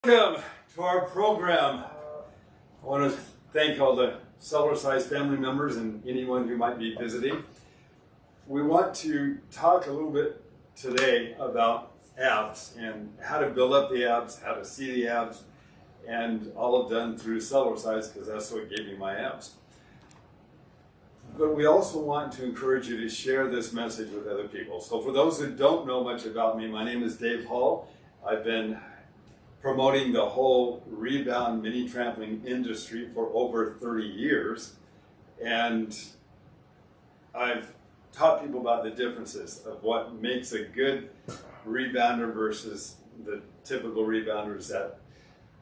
Welcome to our program. I want to thank all the Cellerciser family members and anyone who might be visiting. We want to talk a little bit today about abs and how to build up the abs, how to see the abs, and all done through Cellerciser because that's what gave me my abs. But we also want to encourage you to share this message with other people. So for those who don't know much about me, my name is Dave Hall. I've been promoting the whole rebound mini trampoline industry for over 30 years. And I've taught people about the differences of what makes a good rebounder versus the typical rebounders that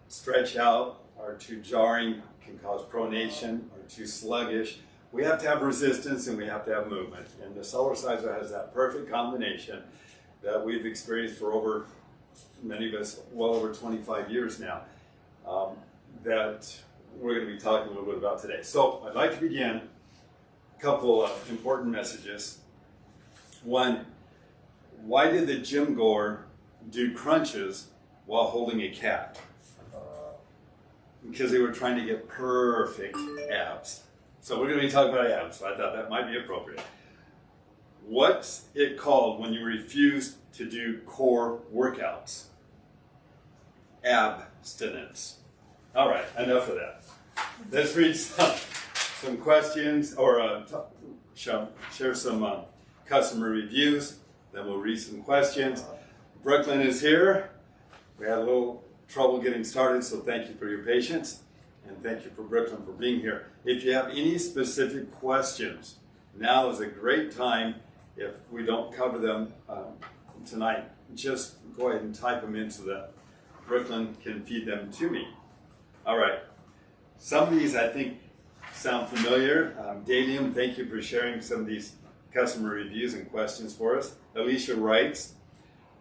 stretch out, are too jarring, can cause pronation, are too sluggish. We have to have resistance and we have to have movement. And the Cellerciser has that perfect combination that we've experienced for many of us, well over 25 years now, that we're going to be talking a little bit about today. So I'd like to begin a couple of important messages. One, why did the gym goer do crunches while holding a cat? Because they were trying to get perfect abs. So we're going to be talking about abs, so I thought that might be appropriate. What's it called when you refuse to do core workouts? Abstinence. All right, enough of that. Let's read some questions or share some customer reviews. Then we'll read some questions. Brooklyn is here. We had a little trouble getting started, so thank you for your patience. And thank you for Brooklyn for being here. If you have any specific questions, now is a great time. If we don't cover them tonight, just go ahead and type them in so that Brooklyn can feed them to me. All right. Some of these I think sound familiar. Dalium, thank you for sharing some of these customer reviews and questions for us. Alicia writes,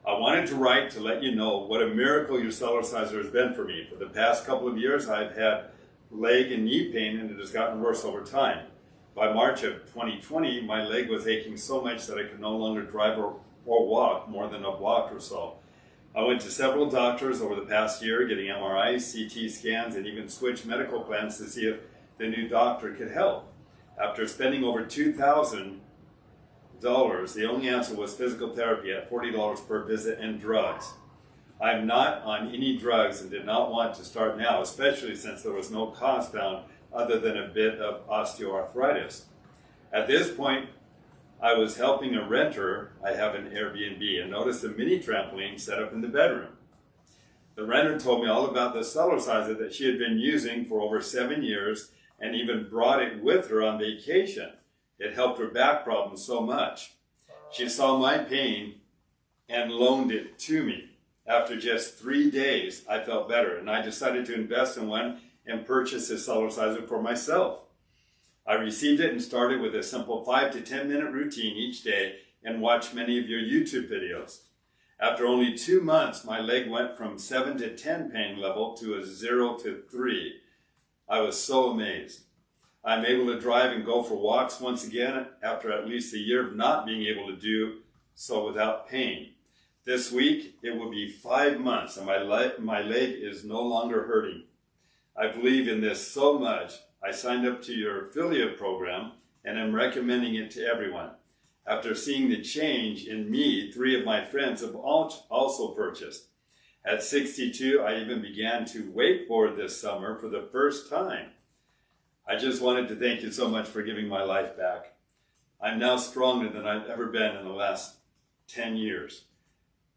I wanted to write to let you know what a miracle your Cellerciser has been for me. For the past couple of years, I've had leg and knee pain, and it has gotten worse over time. By March of 2020, my leg was aching so much that I could no longer drive or walk more than a block or so. I went to several doctors over the past year, getting MRIs, CT scans, and even switched medical plans to see if the new doctor could help. After spending over $2,000, the only answer was physical therapy at $40 per visit and drugs. I'm not on any drugs and did not want to start now, especially since there was no cost found other than a bit of osteoarthritis. At this point, I was helping a renter. I have an Airbnb and noticed a mini trampoline set up in the bedroom. The renter told me all about the Cellerciser that she had been using for over 7 years and even brought it with her on vacation. It helped her back problems so much. She saw my pain and loaned it to me. After just 3 days, I felt better, and I decided to invest in one and purchase a Cellerciser for myself. I received it and started with a simple 5 to 10 minute routine each day and watched many of your YouTube videos. After only 2 months, my leg went from 7 to 10 pain level to a 0 to 3. I was so amazed. I'm able to drive and go for walks once again after at least a year of not being able to do so without pain. This week, it will be 5 months and my leg is no longer hurting. I believe in this so much, I signed up to your affiliate program and am recommending it to everyone. After seeing the change in me, 3 of my friends have also purchased. At 62, I even began to wakeboard this summer for the first time. I just wanted to thank you so much for giving my life back. I'm now stronger than I've ever been in the last 10 years.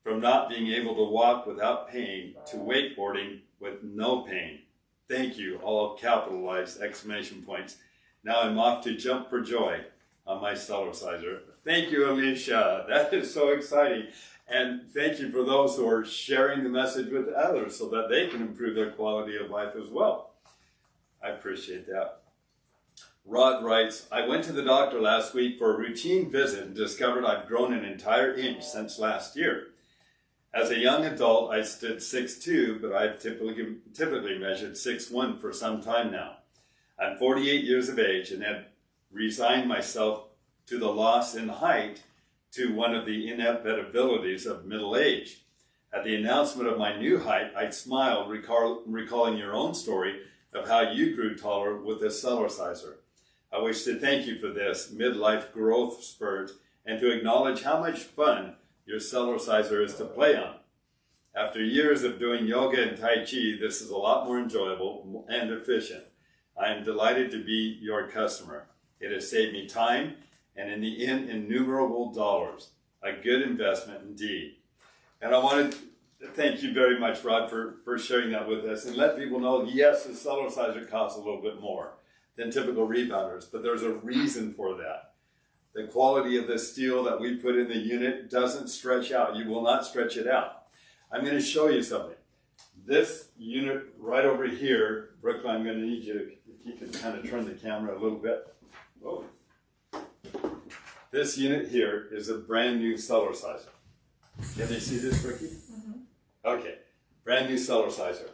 From not being able to walk without pain to wakeboarding with no pain. Thank you, all capitalized exclamation points. Now I'm off to jump for joy on my Cellerciser. Thank you, Alicia. That is so exciting. And thank you for those who are sharing the message with others so that they can improve their quality of life as well. I appreciate that. Rod writes, I went to the doctor last week for a routine visit and discovered I've grown an entire inch since last year. As a young adult, I stood 6'2", but I've typically measured 6'1" for some time now. I'm 48 years of age and have resigned myself to the loss in height to one of the inevitabilities of middle age. At the announcement of my new height, I smiled, recalling your own story of how you grew taller with the Cellerciser. I wish to thank you for this midlife growth spurt and to acknowledge how much fun your Cellerciser is to play on. After years of doing yoga and Tai Chi, this is a lot more enjoyable and efficient. I am delighted to be your customer. It has saved me time and in the end, innumerable dollars. A good investment indeed. And I wanted to thank you very much, Rod, for sharing that with us and let people know, yes, the Cellerciser costs a little bit more than typical rebounders, but there's a reason for that. The quality of the steel that we put in the unit doesn't stretch out. You will not stretch it out. I'm going to show you something. This unit right over here, Brooklyn, I'm going to need you to, if you can kind of turn the camera a little bit. Whoa. This unit here is a brand new Cellerciser. Can you see this, Ricky? Mm-hmm. Okay, brand new Cellerciser.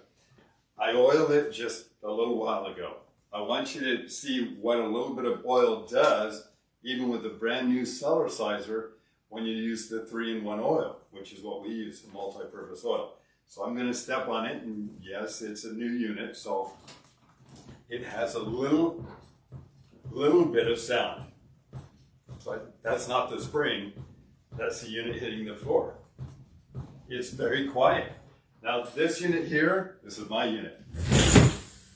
I oiled it just a little while ago. I want you to see what a little bit of oil does, even with the brand new Cellerciser, when you use the 3-in-1 oil, which is what we use, the multi-purpose oil. So I'm going to step on it, and yes, it's a new unit, so it has a little bit of sound. So that's not the spring, that's the unit hitting the floor. It's very quiet. Now this unit here, this is my unit.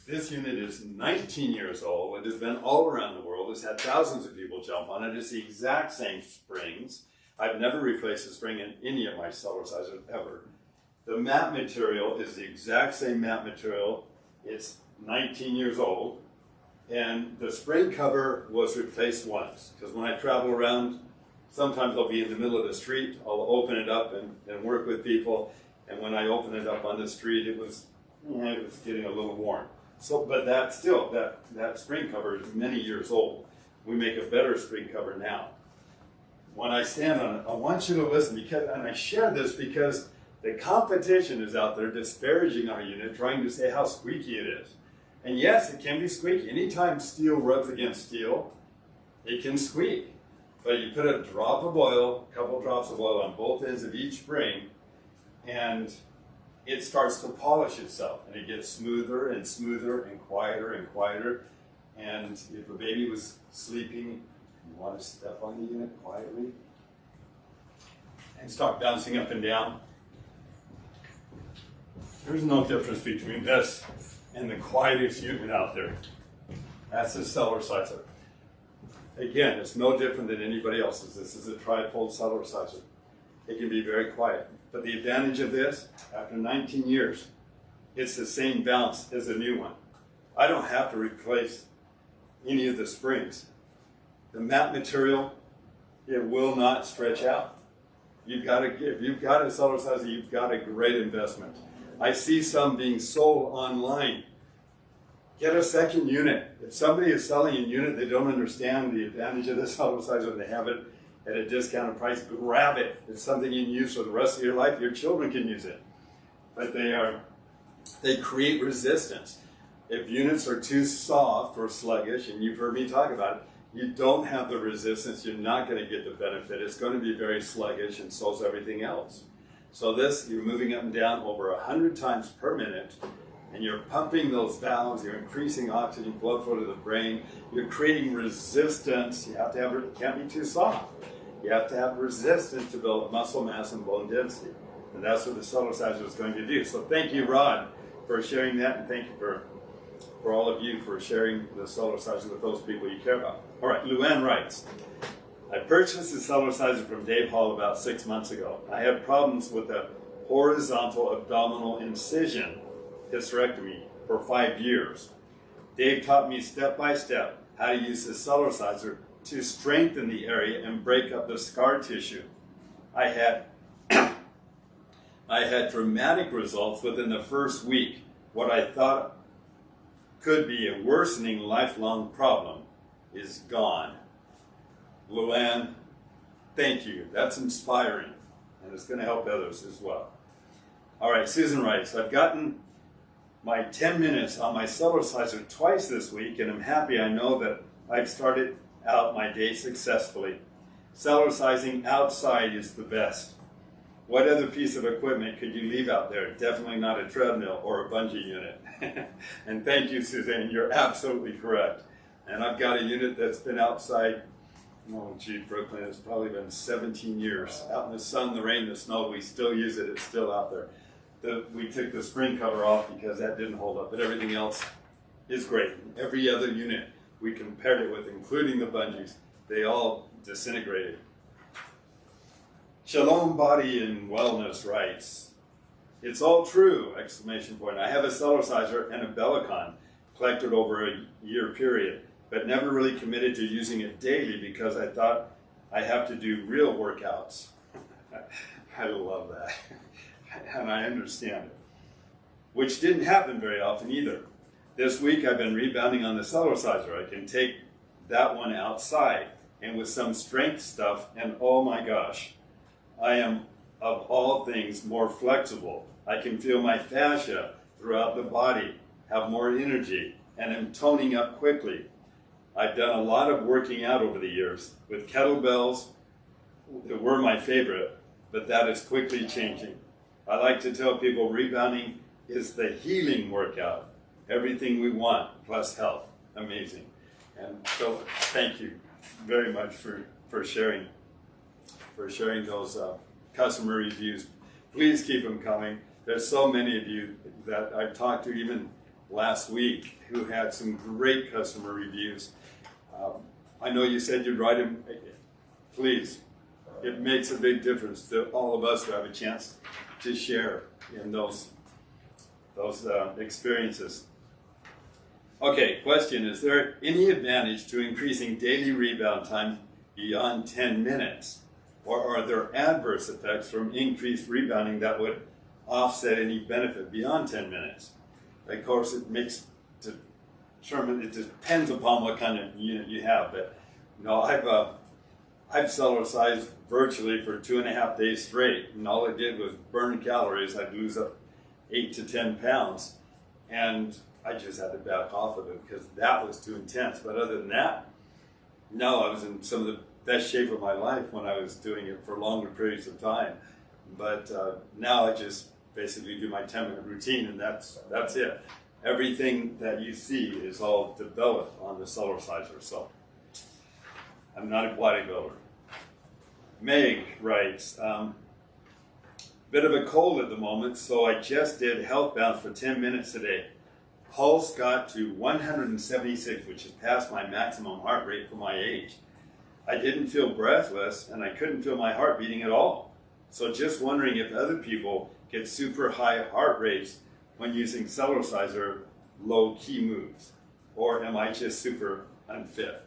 This unit is 19 years old. It has been all around the world. It's had thousands of people jump on it. It's the exact same springs. I've never replaced a spring in any of my Cellercisers ever. The mat material is the exact same mat material. It's 19 years old. And the spring cover was replaced once. Because when I travel around, sometimes I'll be in the middle of the street. I'll open it up and work with people. And when I open it up on the street, it was getting a little warm. So, but that spring cover is many years old. We make a better spring cover now. When I stand on it, I want you to listen, and I share this because the competition is out there disparaging our unit, trying to say how squeaky it is. And yes, it can be squeaky. Anytime steel rubs against steel, it can squeak. But you put a drop of oil, a couple drops of oil on both ends of each spring, and it starts to polish itself, and it gets smoother and smoother and quieter. And if a baby was sleeping, you want to step on the unit quietly and start bouncing up and down. There's no difference between this and the quietest unit out there. That's the Cellerciser. Again, it's no different than anybody else's. This is a trifold Cellerciser. It can be very quiet. But the advantage of this, after 19 years, it's the same bounce as a new one. I don't have to replace any of the springs. The mat material, it will not stretch out. If you've got a Cellerciser, you've got a great investment. I see some being sold online. Get a second unit. If somebody is selling a unit, they don't understand the advantage of the Cellerciser, and they have it at a discounted price, grab it. It's something you can use for the rest of your life. Your children can use it. But they create resistance. If units are too soft or sluggish, and you've heard me talk about it, you don't have the resistance, you're not going to get the benefit. It's going to be very sluggish, and so is everything else. So this, you're moving up and down over 100 times per minute, and you're pumping those valves, you're increasing oxygen blood flow to the brain, you're creating resistance. You have to have it, can't be too soft. You have to have resistance to build muscle mass and bone density. And that's what the Cellerciser is going to do. So thank you, Rod, for sharing that, and thank you for all of you for sharing the Cellerciser with those people you care about. All right, Luann writes, I purchased the Cellerciser from Dave Hall about 6 months ago. I had problems with a horizontal abdominal incision hysterectomy for 5 years. Dave taught me step by step how to use the Cellerciser to strengthen the area and break up the scar tissue. I had dramatic results within the first week. What I thought could be a worsening lifelong problem is gone. Luann, thank you. That's inspiring, and it's going to help others as well. All right, Susan writes, I've gotten my 10 minutes on my Cellerciser twice this week, and I'm happy I know that I've started out my day successfully. Cellercising outside is the best. What other piece of equipment could you leave out there? Definitely not a treadmill or a bungee unit. And thank you, Suzanne. You're absolutely correct. And I've got a unit that's been outside, oh gee, Brooklyn, it's probably been 17 years. Out in the sun, the rain, the snow, we still use it. It's still out there. We took the spring cover off because that didn't hold up, but everything else is great. Every other unit we compared it with, including the bungees, they all disintegrated. Shalom Body and Wellness writes, "It's all true!" Exclamation point. I have a Cellerciser and a Bellicon collected over a year period, but never really committed to using it daily because I thought I have to do real workouts. I love that. And I understand it. Which didn't happen very often either. This week I've been rebounding on the Cellerciser. I can take that one outside and with some strength stuff, and oh my gosh, I am, of all things, more flexible. I can feel my fascia throughout the body, have more energy, and am toning up quickly. I've done a lot of working out over the years, with kettlebells that were my favorite, but that is quickly changing. I like to tell people rebounding is the healing workout. Everything we want, plus health. Amazing. And so thank you very much for sharing those customer reviews. Please keep them coming. There's so many of you that I've talked to even last week who had some great customer reviews. I know you said you'd write them. Please, it makes a big difference to all of us who have a chance to share in those experiences. Okay, question, is there any advantage to increasing daily rebound time beyond 10 minutes? Or are there adverse effects from increased rebounding that would offset any benefit beyond 10 minutes? Of course, it depends upon what kind of unit you have, but I've Cellercised virtually for 2.5 days straight, and all it did was burn calories. I'd lose up 8 to 10 pounds, and I just had to back off of it because that was too intense. But other than that, no, I was in some of the best shape of my life when I was doing it for longer periods of time. But now I just basically do my 10-minute routine, and that's it. Everything that you see is all developed on the Cellerciser, so I'm not a bodybuilder. Meg writes, bit of a cold at the moment, so I just did health bounce for 10 minutes today. Pulse got to 176, which is past my maximum heart rate for my age. I didn't feel breathless, and I couldn't feel my heart beating at all. So just wondering if other people get super high heart rates when using Cellerciser low-key moves, or am I just super unfit?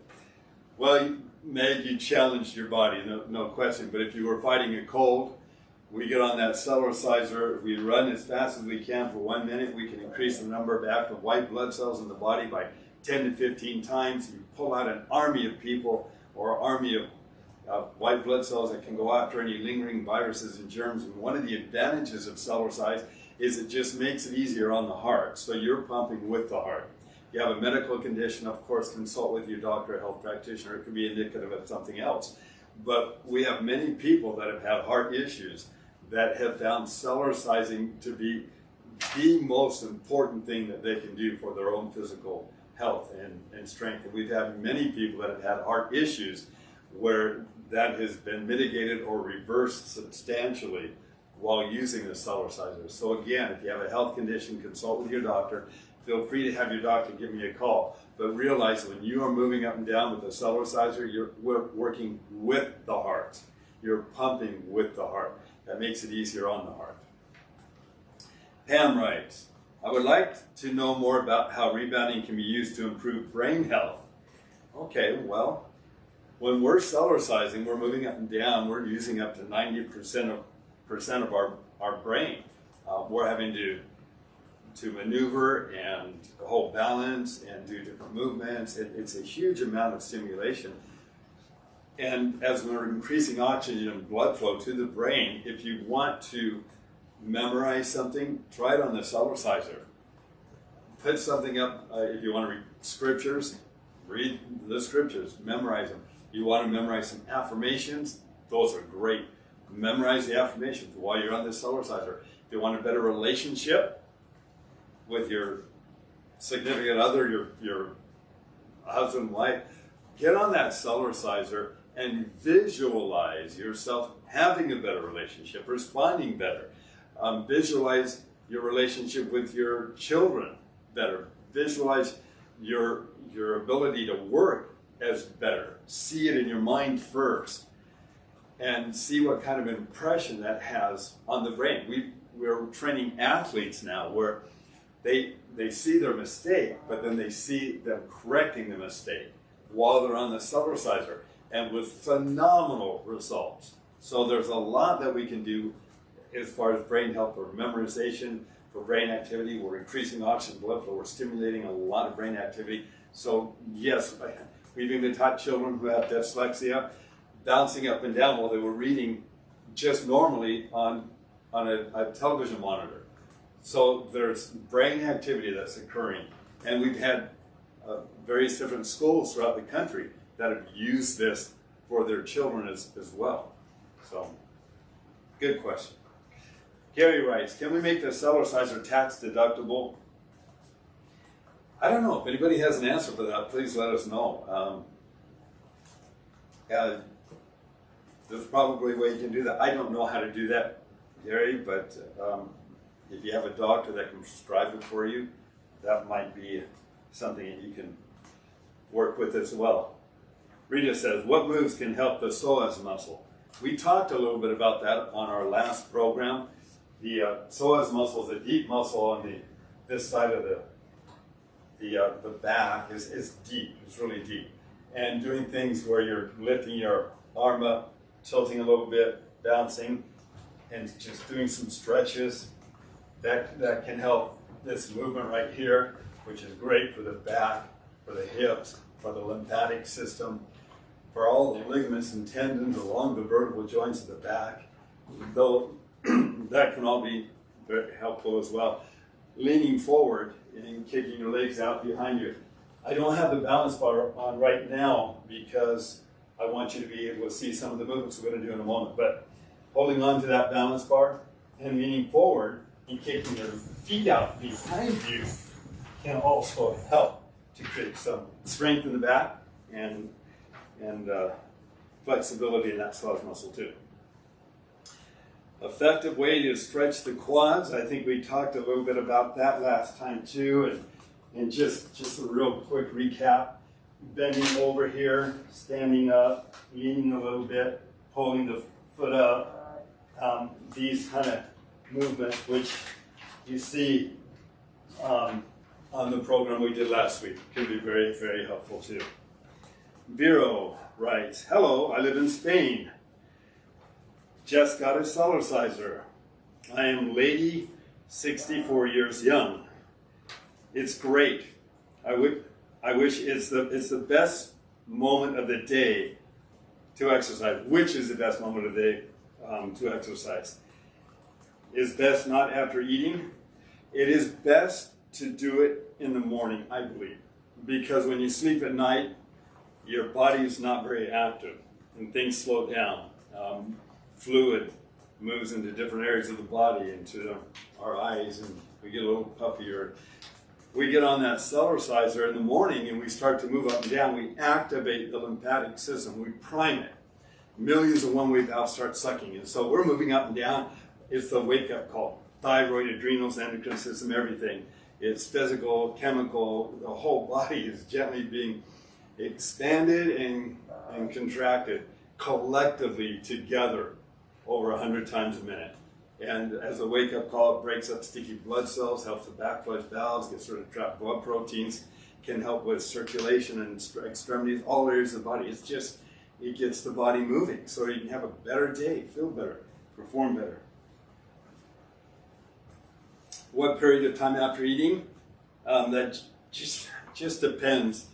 Well, Meg, you challenged your body, no question, but if you were fighting a cold, we get on that Cellerciser, if we run as fast as we can for 1 minute, we can increase the number of active white blood cells in the body by 10 to 15 times. You pull out an army of people or army of white blood cells that can go after any lingering viruses and germs. And one of the advantages of Cellerciser is it just makes it easier on the heart. So you're pumping with the heart. You have a medical condition, of course, consult with your doctor or health practitioner. It could be indicative of something else. But we have many people that have had heart issues that have found Cellercising to be the most important thing that they can do for their own physical health and strength. And we've had many people that have had heart issues where that has been mitigated or reversed substantially while using the Cellerciser. So again, if you have a health condition, consult with your doctor. Feel free to have your doctor give me a call. But realize when you are moving up and down with the Cellerciser, you're working with the heart. You're pumping with the heart. That makes it easier on the heart. Pam writes, I would like to know more about how rebounding can be used to improve brain health. Okay, well, when we're Cellercising, we're moving up and down, we're using up to 90% of our brain. We're having to maneuver and hold balance and do different movements. It's a huge amount of stimulation. And as we're increasing oxygen and blood flow to the brain, if you want to memorize something, try it on the Cellerciser. Put something up, if you want to read scriptures, read the scriptures, memorize them. You want to memorize some affirmations, those are great memorize the affirmations while you're on this Cellerciser. If you want a better relationship with your significant other, your husband, wife, get on that Cellerciser and visualize yourself having a better relationship, responding better. Visualize your relationship with your children better. Visualize your ability to work as better. See it in your mind first and see what kind of impression that has on the brain. We're training athletes now where they see their mistake, but then they see them correcting the mistake while they're on the Cellerciser, and with phenomenal results. So there's a lot that we can do as far as brain health for memorization, for brain activity. We're increasing oxygen blood flow. We're stimulating a lot of brain activity. So yes, we've even taught children who have dyslexia bouncing up and down while they were reading just normally on a television monitor. So there's brain activity that's occurring. And we've had various different schools throughout the country that have used this for their children as well. So, good question. Gary writes, can we make the Cellerciser tax deductible? I don't know. If anybody has an answer for that, please let us know. There's probably a way you can do that. I don't know how to do that, Gary, but if you have a doctor that can prescribe it for you, that might be something that you can work with as well. Rita says, what moves can help the psoas muscle? We talked a little bit about that on our last program. The psoas muscle is a deep muscle on this side of the back is deep. It's really deep. And doing things where you're lifting your arm up, tilting a little bit, bouncing, and just doing some stretches, that can help this movement right here, which is great for the back, for the hips, for the lymphatic system, for all the ligaments and tendons along the vertebral joints of the back. Though that can all be very helpful as well. Leaning forward and kicking your legs out behind you. I don't have the balance bar on right now because I want you to be able to see some of the movements we're going to do in a moment. But holding on to that balance bar and leaning forward and kicking your feet out behind you can also help to create some strength in the back and flexibility in that psoas muscle too. Effective way to stretch the quads. I think we talked a little bit about that last time too, and just a real quick recap. Bending over here, standing up, leaning a little bit, holding the foot up. These kind of movements, which you see on the program we did last week, can be very, very helpful too. Vero writes, hello, I live in Spain. Just got a Cellerciser. I am lady, 64 years young. It's great. I wish it's the best moment of the day to exercise. Which is the best moment of the day to exercise? Is best not after eating? It is best to do it in the morning, I believe, because when you sleep at night, your body is not very active and things slow down. Fluid moves into different areas of the body, into our eyes, and we get a little puffier. We get on that Cellerciser in the morning and we start to move up and down. We activate the lymphatic system. We prime it. Millions of one-way valves start sucking. And so we're moving up and down. It's the wake-up call. Thyroid, adrenals, endocrine system, everything. It's physical, chemical. The whole body is gently being expanded and contracted collectively together over 100 times a minute. And as a wake-up call, it breaks up sticky blood cells, helps the backflush valves, gets rid of trapped blood proteins, can help with circulation and extremities, all areas of the body. It's just, it gets the body moving so you can have a better day, feel better, perform better. What period of time after eating? That just depends.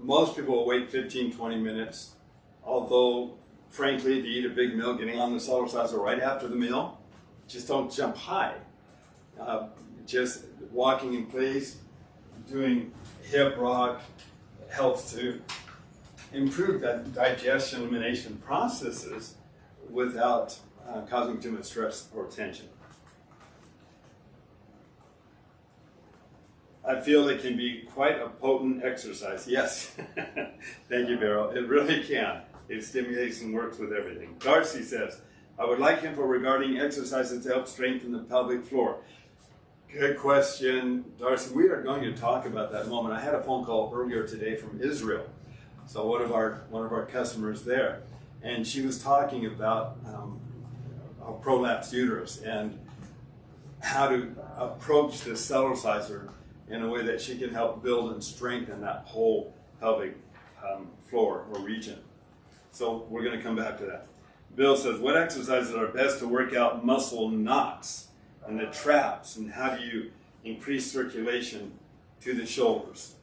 Most people will wait 15, 20 minutes, although frankly, if you eat a big meal, getting on the Cellerciser right after the meal, just don't jump high. Just walking in place, doing hip rock helps to improve that digestion elimination processes without causing too much stress or tension. I feel it can be quite a potent exercise. Yes. Thank you, Beryl. It really can. It stimulates and works with everything. Darcy says, I would like info regarding exercises to help strengthen the pelvic floor. Good question, Darcy. We are going to talk about that in a moment. I had a phone call earlier today from Israel. So one of our customers there, and she was talking about a prolapsed uterus and how to approach the Cellerciser in a way that she can help build and strengthen that whole pelvic floor or region. So we're going to come back to that. Bill says, what exercises are best to work out muscle knots and the traps, and how do you increase circulation to the shoulders?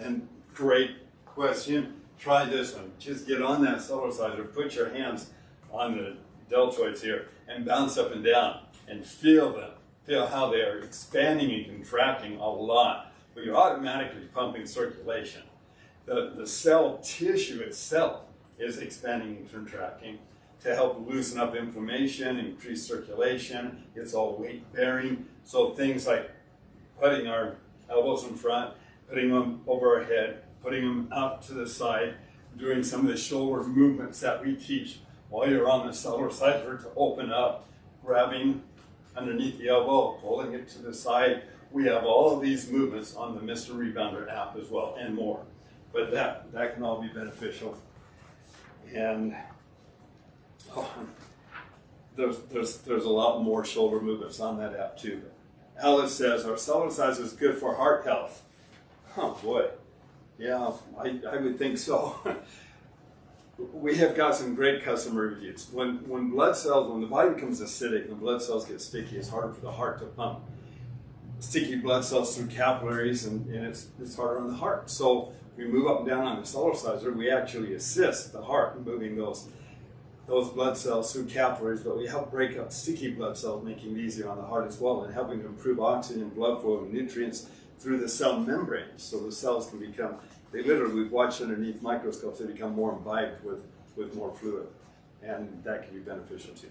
And great question. Try this one. Just get on that Cellerciser, put your hands on the deltoids here, and bounce up and down, and feel them. Feel how they are expanding and contracting a lot, but you're automatically pumping circulation. The cell tissue itself is expanding and contracting to help loosen up inflammation, increase circulation. It's all weight bearing. So things like putting our elbows in front, putting them over our head, putting them out to the side, doing some of the shoulder movements that we teach while you're on the Cellerciser to open up, grabbing underneath the elbow, pulling it to the side. We have all of these movements on the Mr. Rebounder app as well, and more. But that can all be beneficial. And there's a lot more shoulder movements on that app too. Alice says, our Cellerciser is good for heart health. Oh boy. Yeah, I would think so. We have got some great customer reviews. When the body becomes acidic and blood cells get sticky, it's harder for the heart to pump sticky blood cells through capillaries, and it's harder on the heart. So we move up and down on the Cellerciser, we actually assist the heart in moving those blood cells through capillaries, but we help break up sticky blood cells, making it easier on the heart as well, and helping to improve oxygen, blood flow, and nutrients through the cell membranes. So the cells can become, we've watched underneath microscopes, they become more imbibed with more fluid, and that can be beneficial too.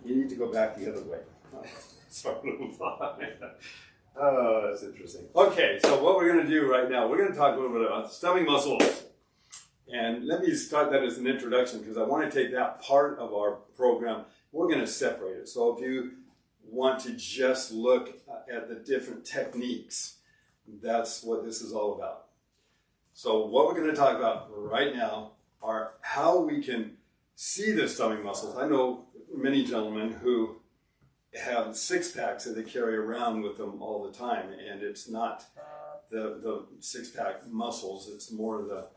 You need to go back the other way. Sorry, little thought. Oh, that's interesting. Okay, so what we're going to do right now, we're going to talk a little bit about the stomach muscles. And let me start that as an introduction, because I want to take that part of our program, we're going to separate it. So if you want to just look at the different techniques, that's what this is all about. So what we're going to talk about right now are how we can see the stomach muscles. I know many gentlemen who have six-packs that they carry around with them all the time, and it's not the six-pack muscles, it's more the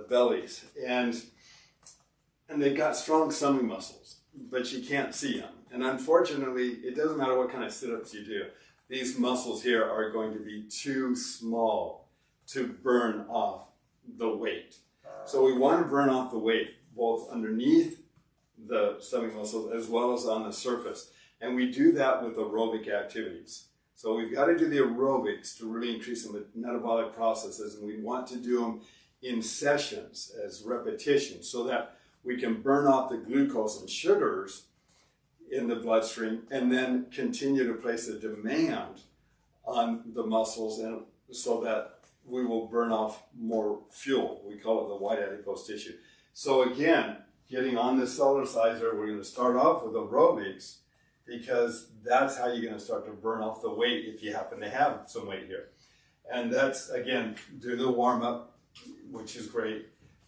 bellies. And they've got strong stomach muscles, but you can't see them. And unfortunately, it doesn't matter what kind of sit-ups you do. These muscles here are going to be too small to burn off the weight. So we want to burn off the weight both underneath the stomach muscles as well as on the surface. And we do that with aerobic activities. So we've got to do the aerobics to really increase the metabolic processes, and we want to do them in sessions as repetitions so that we can burn off the glucose and sugars in the bloodstream and then continue to place a demand on the muscles, and so that we will burn off more fuel. We call it the white adipose tissue. So again, getting on the Cellerciser, we're going to start off with aerobics, because that's how you're going to start to burn off the weight if you happen to have some weight here. And that's, again, do the warm-up, which is great.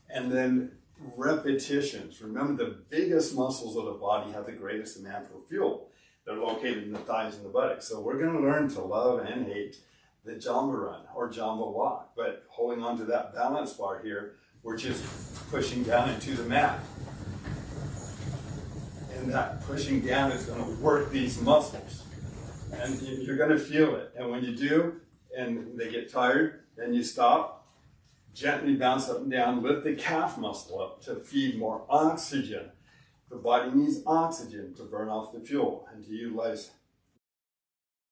And then repetitions. Remember, the biggest muscles of the body have the greatest demand for fuel. They're located in the thighs and the buttocks. So we're going to learn to love and hate the Jamba run or Jamba walk. But holding on to that balance bar here, we're just pushing down into the mat. And that pushing down is going to work these muscles. And you're going to feel it. And when you do, and they get tired, then you stop, gently bounce up and down, lift the calf muscle up to feed more oxygen. The body needs oxygen to burn off the fuel and to utilize